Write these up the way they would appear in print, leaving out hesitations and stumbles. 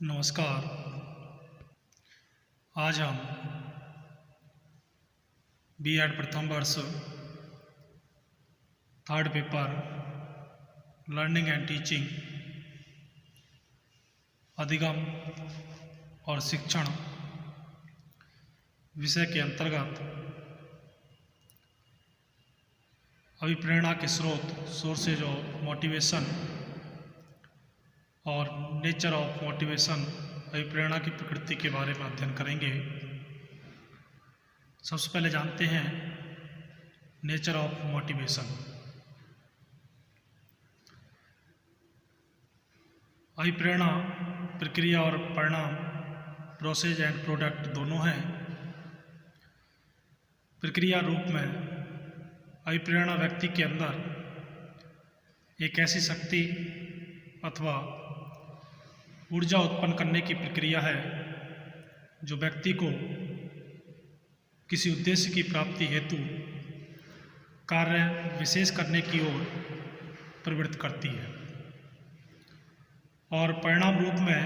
नमस्कार। आज हम बीएड प्रथम वर्ष third paper learning and teaching अधिगम और शिक्षण विषय के अंतर्गत अभिप्रेरणा के स्रोत, सोर्सेज ऑफ मोटिवेशन और नेचर ऑफ मोटिवेशन, अभिप्रेरणा की प्रकृति के बारे में अध्ययन करेंगे। सबसे पहले जानते हैं नेचर ऑफ मोटिवेशन। अभिप्रेरणा प्रक्रिया और परिणाम, प्रोसेस एंड प्रोडक्ट दोनों हैं। प्रक्रिया रूप में अभिप्रेरणा व्यक्ति के अंदर एक ऐसी शक्ति अथवा ऊर्जा उत्पन्न करने की प्रक्रिया है जो व्यक्ति को किसी उद्देश्य की प्राप्ति हेतु कार्य विशेष करने की ओर प्रवृत्त करती है। और परिणाम रूप में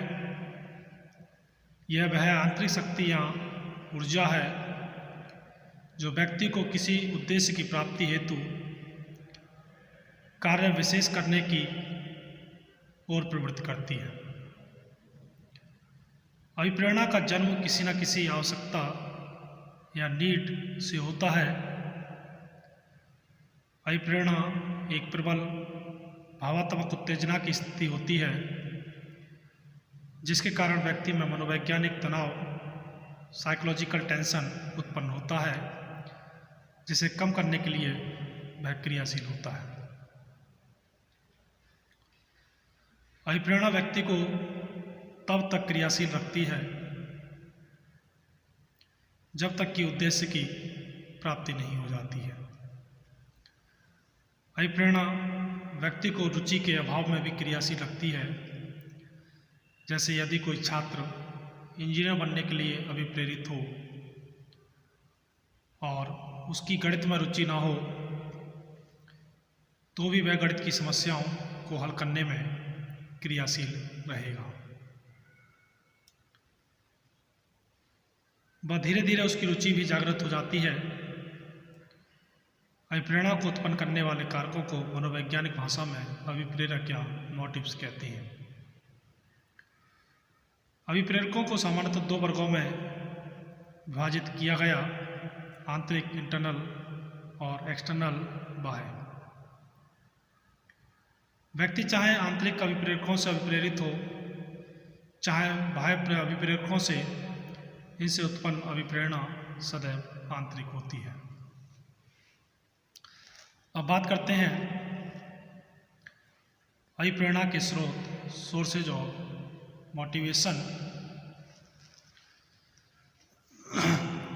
यह वह आंतरिक शक्ति या ऊर्जा है जो व्यक्ति को किसी उद्देश्य की प्राप्ति हेतु कार्य विशेष करने की ओर प्रवृत्त करती है। अभिप्रेरणा का जन्म किसी न किसी आवश्यकता या नीड से होता है। अभिप्रेरणा एक प्रबल भावात्मक उत्तेजना की स्थिति होती है जिसके कारण व्यक्ति में मनोवैज्ञानिक तनाव, साइकोलॉजिकल टेंशन उत्पन्न होता है, जिसे कम करने के लिए वह क्रियाशील होता है। अभिप्रेरणा व्यक्ति को तब तक क्रियाशील रखती है जब तक कि उद्देश्य की प्राप्ति नहीं हो जाती है। अभिप्रेरणा व्यक्ति को रुचि के अभाव में भी क्रियाशील रखती है। जैसे यदि कोई छात्र इंजीनियर बनने के लिए अभिप्रेरित हो और उसकी गणित में रुचि ना हो तो भी वह गणित की समस्याओं को हल करने में क्रियाशील रहेगा। वह धीरे धीरे उसकी रुचि भी जागृत हो जाती है। अभिप्रेरणा को उत्पन्न करने वाले कारकों को मनोवैज्ञानिक भाषा में अभिप्रेरक या मोटिव्स कहते हैं। अभिप्रेरकों को सामान्यतः दो वर्गों में विभाजित किया गया: आंतरिक इंटरनल और एक्सटर्नल बाह्य। व्यक्ति चाहे आंतरिक अभिप्रेरकों से अभिप्रेरित हो चाहे बाह्य अभिप्रेरकों से, इनसे उत्पन्न अभिप्रेरणा सदैव आंतरिक होती है। अब बात करते हैं अभिप्रेरणा के स्रोत, सोर्सेज ऑफ मोटिवेशन।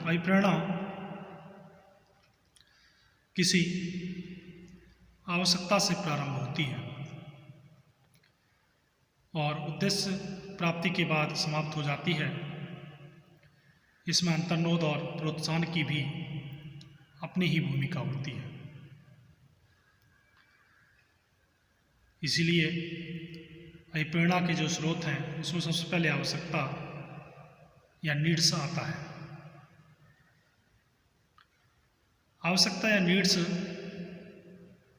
अभिप्रेरणा किसी आवश्यकता से प्रारंभ होती है और उद्देश्य प्राप्ति के बाद समाप्त हो जाती है। इसमें अंतर्नोद और प्रोत्साहन की भी अपनी ही भूमिका होती है। इसीलिए अभिप्रेरणा के जो स्रोत हैं उसमें सबसे पहले आवश्यकता या नीड्स आता है। आवश्यकता या नीड्स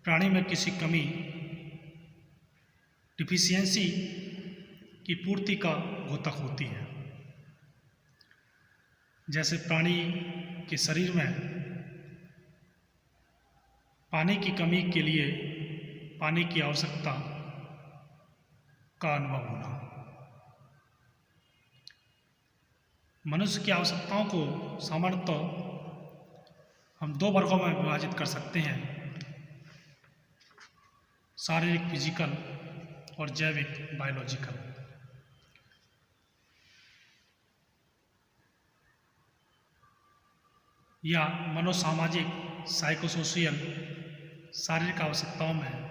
प्राणी में किसी कमी, डिफिशियंसी की पूर्ति का द्योतक होती है। जैसे प्राणी के शरीर में पानी की कमी के लिए पानी की आवश्यकता का अनुभव होना। मनुष्य की आवश्यकताओं को सामान्यतः हम दो वर्गों में विभाजित कर सकते हैं: शारीरिक फिजिकल और जैविक बायोलॉजिकल। या मनोसामाजिक साइकोसोशियल। शारीरिक आवश्यकताओं में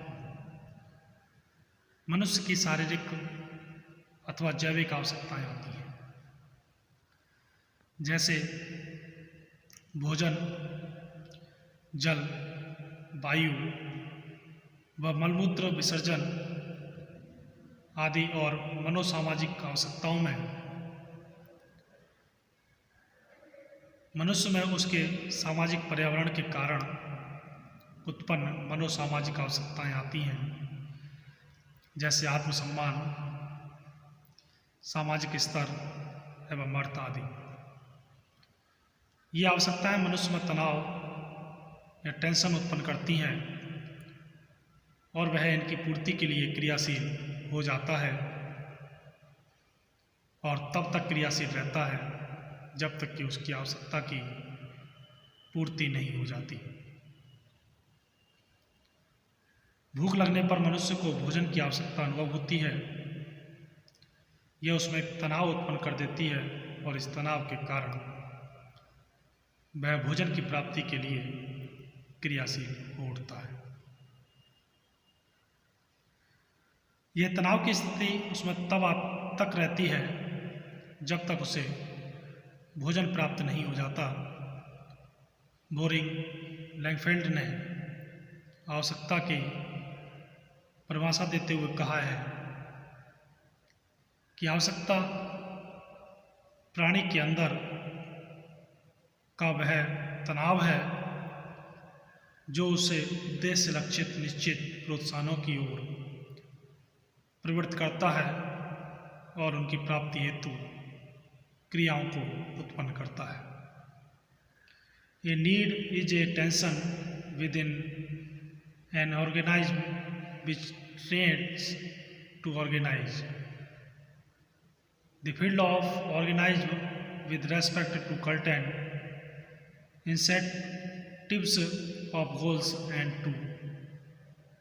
मनुष्य की शारीरिक अथवा जैविक आवश्यकताएं आती हैं, जैसे भोजन, जल, वायु व मलमूत्र विसर्जन आदि और मनोसामाजिक आवश्यकताओं में मनुष्य में उसके सामाजिक पर्यावरण के कारण उत्पन्न मनोसामाजिक आवश्यकताएं आती हैं, जैसे आत्मसम्मान, सामाजिक स्तर एवं अर्थ आदि। ये आवश्यकताएं मनुष्य में तनाव या टेंशन उत्पन्न करती हैं और वह इनकी पूर्ति के लिए क्रियाशील हो जाता है और तब तक क्रियाशील रहता है जब तक कि उसकी आवश्यकता की पूर्ति नहीं हो जाती। भूख लगने पर मनुष्य को भोजन की आवश्यकता अनुभव होती है। यह उसमें तनाव उत्पन्न कर देती है और इस तनाव के कारण वह भोजन की प्राप्ति के लिए क्रियाशील हो उठता है। यह तनाव की स्थिति उसमें तब तक रहती है जब तक उसे भोजन प्राप्त नहीं हो जाता। बोरिंग लैंगफेल्ड ने आवश्यकता की परिभाषा देते हुए कहा है कि आवश्यकता प्राणी के अंदर का वह तनाव है जो उसे उद्देश्य से लक्षित निश्चित प्रोत्साहनों की ओर प्रवृत्त करता है और उनकी प्राप्ति हेतु क्रियाओं को उत्पन्न करता है। A need is a tension within an organism which tends to organize. The field of organism with respect to content, incentives of goals and to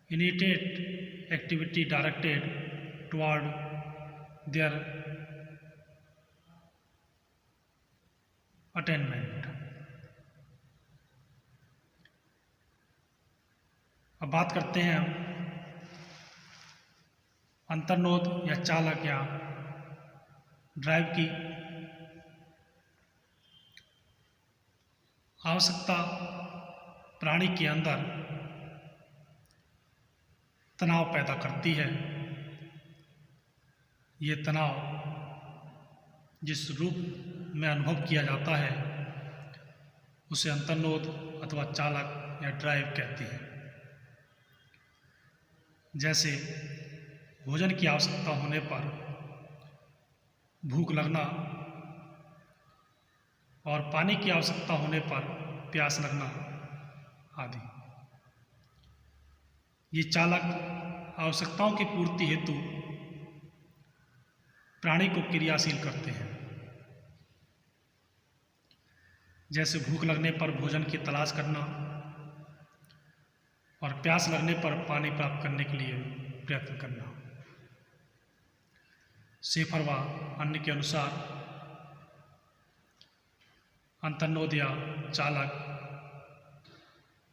initiate activity directed toward their attainment. अब बात करते हैं हम अंतर्नोद या चालक या drive की। आवश्यकता प्राणी के अंदर तनाव पैदा करती है। ये तनाव जिस रूप में अनुभव किया जाता है उसे अंतर्नोद अथवा चालक या ड्राइव कहते हैं। जैसे भोजन की आवश्यकता होने पर भूख लगना और पानी की आवश्यकता होने पर प्यास लगना आदि। ये चालक आवश्यकताओं की पूर्ति हेतु प्राणी को क्रियाशील करते हैं। जैसे भूख लगने पर भोजन की तलाश करना और प्यास लगने पर पानी प्राप्त करने के लिए प्रयत्न करना। शेफर व अन्य के अनुसार अंतर्नोद या चालक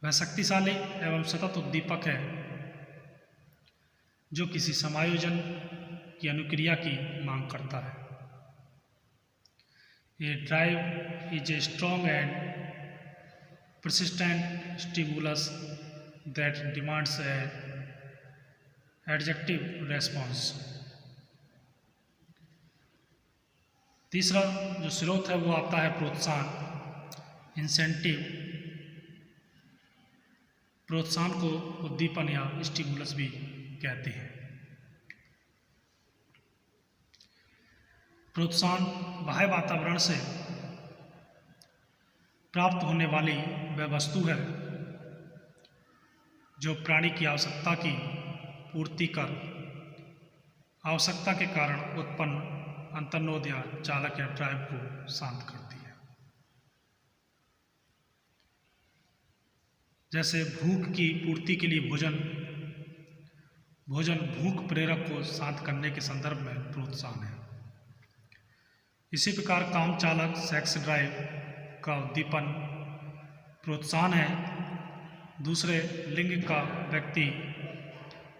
वह शक्तिशाली एवं सतत उद्दीपक है जो किसी समायोजन की अनुक्रिया की मांग करता है। A drive is a strong and persistent stimulus that demands an adjective response. तीसरा जो स्रोत है वो आता है प्रोत्साहन, इंसेंटिव। प्रोत्साहन को उद्दीपन या स्टिमुलस भी कहते हैं। प्रोत्साहन बाह्य वातावरण से प्राप्त होने वाली वह वस्तु है जो प्राणी की आवश्यकता की पूर्ति कर आवश्यकता के कारण उत्पन्न अंतर्नोद या चालक या ड्राइव को शांत करती है। जैसे भूख की पूर्ति के लिए भोजन भूख प्रेरक को शांत करने के संदर्भ में प्रोत्साहन है। इसी प्रकार काम चालक सेक्स ड्राइव का उद्दीपन प्रोत्साहन है। दूसरे लिंग का व्यक्ति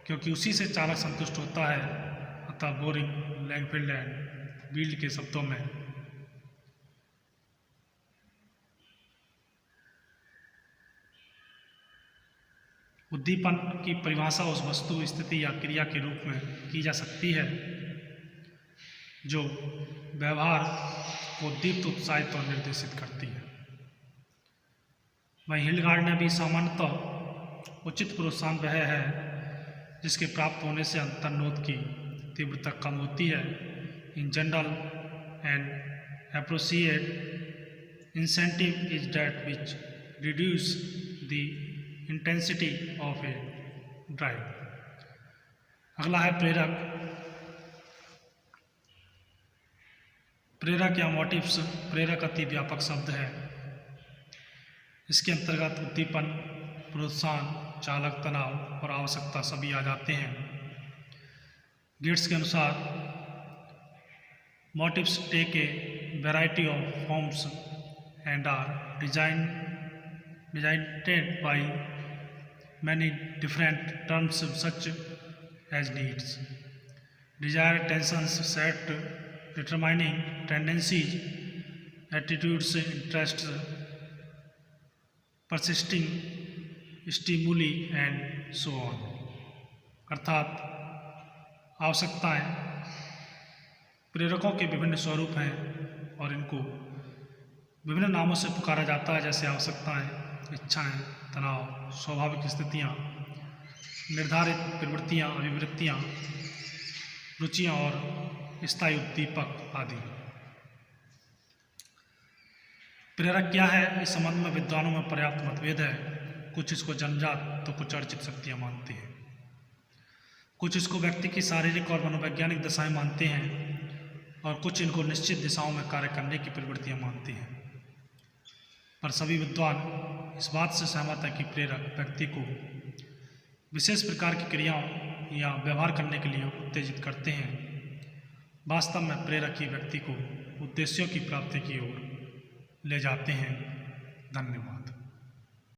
क्योंकि उसी से चालक संतुष्ट होता है, अतः बोरिंग लैंगफील्ड एंड बील्ड के शब्दों में उद्दीपन की परिभाषा उस वस्तु, स्थिति या क्रिया के रूप में की जा सकती है जो व्यवहार को दीप्त, उत्साहित और निर्देशित करती है। वहीं हिल्डगार्ड ने भी सामान्यतः उचित प्रोत्साहन वह है जिसके प्राप्त होने से अंतर्नोद की तीव्रता कम होती है। In general and appropriate incentive is that which reduce the intensity of A drive. अगला है प्रेरक। प्रेरक या मोटिव्स। प्रेरक अति व्यापक शब्द है। इसके अंतर्गत उद्दीपन, प्रोत्साहन, चालक, तनाव और आवश्यकता सभी आ जाते हैं। गेट्स के अनुसार motives take a variety of forms and are designed by many different terms such as needs, desire, tensions, set, determining tendencies, attitudes, interests, persisting stimuli and so on। अर्थात आवश्यकताएं प्रेरकों के विभिन्न स्वरूप हैं और इनको विभिन्न नामों से पुकारा जाता है, जैसे आवश्यकताएं, इच्छाएं, तनाव, स्वाभाविक स्थितियाँ, निर्धारित प्रवृत्तियाँ, अभिवृत्तियाँ, रुचियाँ और स्थायी उद्दीपक आदि। प्रेरक क्या है, इस संबंध में विद्वानों में पर्याप्त मतभेद है। कुछ इसको जन्मजात तो कुछ अर्जित शक्तियाँ मानते हैं। कुछ इसको व्यक्ति की शारीरिक और मनोवैज्ञानिक दशाएं मानते हैं और कुछ इनको निश्चित दिशाओं में कार्य करने की प्रवृत्तियाँ मानते हैं। पर सभी विद्वान इस बात से सहमत है कि प्रेरक व्यक्ति को विशेष प्रकार की क्रियाओं या व्यवहार करने के लिए उत्तेजित करते हैं। वास्तव में प्रेरक ही व्यक्ति को उद्देश्यों की प्राप्ति की ओर ले जाते हैं। धन्यवाद।